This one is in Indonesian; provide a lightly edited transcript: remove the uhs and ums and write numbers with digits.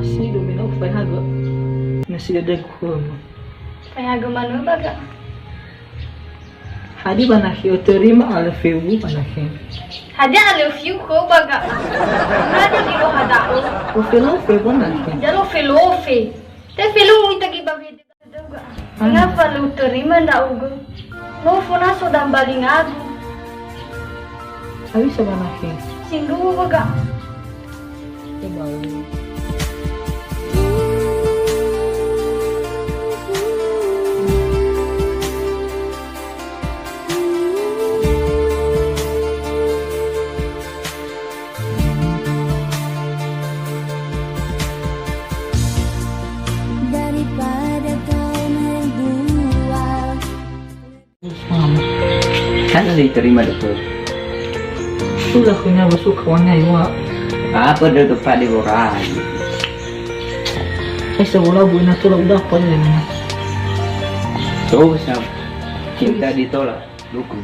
Masih domino fai haga. Masih ada kurma. Kaya gumano baga. Hadi banahi otorima ala fewu banahi. Hada alofyu ko baga. Nada gilo hadao. O felo fe banahi. Jalo filofe. Te filo itagi bagay daga. Nga falu terima nda ugo. No funa so dambaling ago. Abi sa banahi. Sindu baga. Kembali. Daripada kau menjual. Kan diterima dokter. Sudah kena masuk kawannya iwa. Apa dah tempat di borai? Sebulan buina tulang dapat ya. So, cinta ditolak, dukung.